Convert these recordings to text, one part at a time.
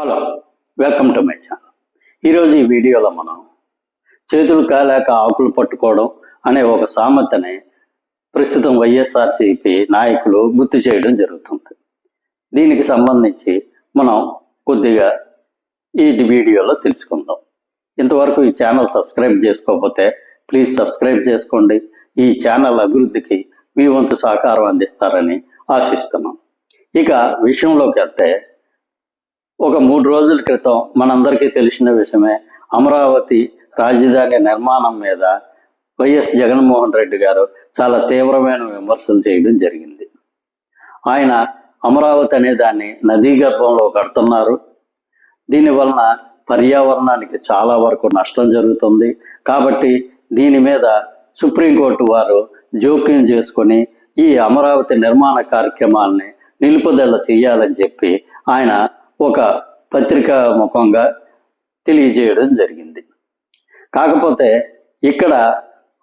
Hello, welcome to my channel. ఈరోజు ఈ వీడియోలో మనం చేతులు కాలేక ఆకులు పట్టుకోవడం అనే ఒక సామెతని ప్రస్తుతం వైఎస్ఆర్సీపీ నాయకులు గుర్తు చేయడం జరుగుతుంది. దీనికి సంబంధించి మనం కొద్దిగా ఈ వీడియోలో తెలుసుకుందాం. ఇంతవరకు ఈ ఛానల్ సబ్స్క్రైబ్ చేసుకోకపోతే ప్లీజ్ సబ్స్క్రైబ్ చేసుకోండి. ఈ ఛానల్ అభివృద్ధికి మీ వంతు సహకారం అందిస్తారని ఆశిస్తున్నాం. ఇక విషయంలోకి వెళ్తే, ఒక 3 రోజుల క్రితం మనందరికీ తెలిసిన విషయమే, అమరావతి రాజధాని నిర్మాణం మీద వైఎస్ జగన్మోహన్ రెడ్డి గారు చాలా తీవ్రమైన విమర్శలు చేయడం జరిగింది. ఆయన అమరావతి అనే దాన్ని నదీ గర్భంలో కడుతున్నారు, దీనివలన పర్యావరణానికి చాలా వరకు నష్టం జరుగుతుంది, కాబట్టి దీని మీద సుప్రీంకోర్టు వారు జోక్యం చేసుకొని ఈ అమరావతి నిర్మాణ కార్యక్రమాల్ని నిలుపుదల చేయాలని చెప్పి ఆయన ఒక పత్రికా ముఖంగా తెలియజేయడం జరిగింది. కాకపోతే ఇక్కడ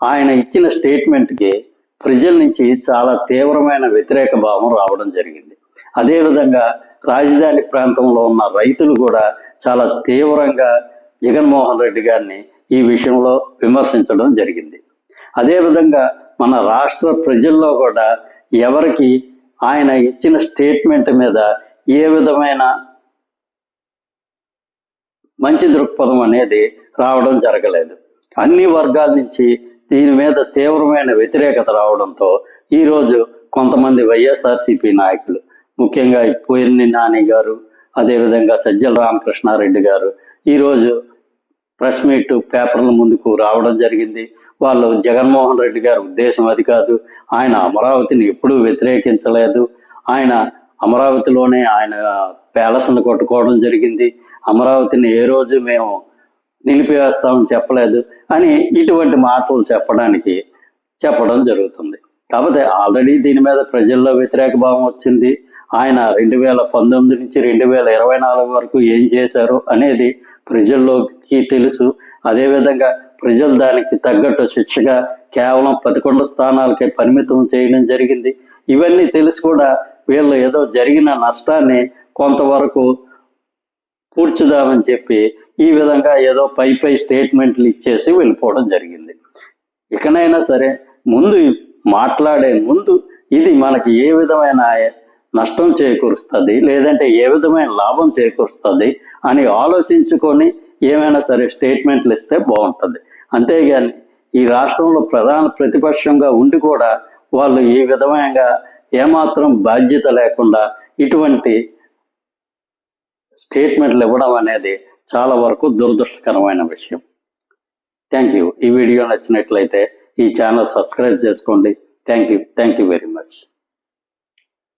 ఆయన ఇచ్చిన స్టేట్మెంట్కి ప్రజల నుంచి చాలా తీవ్రమైన వ్యతిరేక భావం రావడం జరిగింది. అదేవిధంగా రాజధాని ప్రాంతంలో ఉన్న రైతులు కూడా చాలా తీవ్రంగా జగన్మోహన్ రెడ్డి గారిని ఈ విషయంలో విమర్శించడం జరిగింది. అదేవిధంగా మన రాష్ట్ర ప్రజల్లో కూడా ఎవరికి ఆయన ఇచ్చిన స్టేట్మెంట్ మీద ఏ విధమైన మంచి దృక్పథం అనేది రావడం జరగలేదు. అన్ని వర్గాల నుంచి దీని మీద తీవ్రమైన వ్యతిరేకత రావడంతో ఈరోజు కొంతమంది వైఎస్ఆర్సీపీ నాయకులు, ముఖ్యంగా పోయిన నాని గారు, అదేవిధంగా సజ్జల రామకృష్ణారెడ్డి గారు ఈరోజు ప్రెస్ మీట్ పేపర్ల ముందుకు రావడం జరిగింది. వాళ్ళు జగన్మోహన్ రెడ్డి గారి ఉద్దేశం అది కాదు, ఆయన అమరావతిని ఎప్పుడూ వ్యతిరేకించలేదు, ఆయన అమరావతిలోనే ఆయన ప్యాలెస్ను కొట్టుకోవడం జరిగింది, అమరావతిని ఏ రోజు మేము నిలిపివేస్తామని చెప్పలేదు అని ఇటువంటి మాటలు చెప్పడం జరుగుతుంది. కాకపోతే ఆల్రెడీ దీని మీద ప్రజల్లో వ్యతిరేక భావం వచ్చింది. ఆయన 2019 నుంచి 2024 వరకు ఏం చేశారు అనేది ప్రజల్లోకి తెలుసు. అదేవిధంగా ప్రజలు దానికి తగ్గట్టు శిక్షగా కేవలం 11 స్థానాలకే పరిమితం చేయడం జరిగింది. ఇవన్నీ తెలిసి కూడా వీళ్ళు ఏదో జరిగిన నష్టాన్ని కొంతవరకు పూడ్చుదామని చెప్పి ఈ విధంగా ఏదో పై స్టేట్మెంట్లు ఇచ్చేసి వెళ్ళిపోవడం జరిగింది. ఇకనైనా సరే మాట్లాడే ముందు ఇది మనకి ఏ విధమైన నష్టం చేకూరుస్తుంది, లేదంటే ఏ విధమైన లాభం చేకూరుస్తుంది అని ఆలోచించుకొని ఏమైనా సరే స్టేట్మెంట్లు ఇస్తే బాగుంటుంది. అంతేగాని ఈ రాష్ట్రంలో ప్రధాన ప్రతిపక్షంగా ఉండి కూడా వాళ్ళు ఈ విధమైన ఏమాత్రం బాధ్యత లేకుండా ఇటువంటి స్టేట్మెంట్లు ఇవ్వడం అనేది చాలా వరకు దురదృష్టకరమైన విషయం. Thank you. ఈ వీడియో నచ్చినట్లయితే ఈ ఛానల్ సబ్స్క్రైబ్ చేసుకోండి. Thank you very much.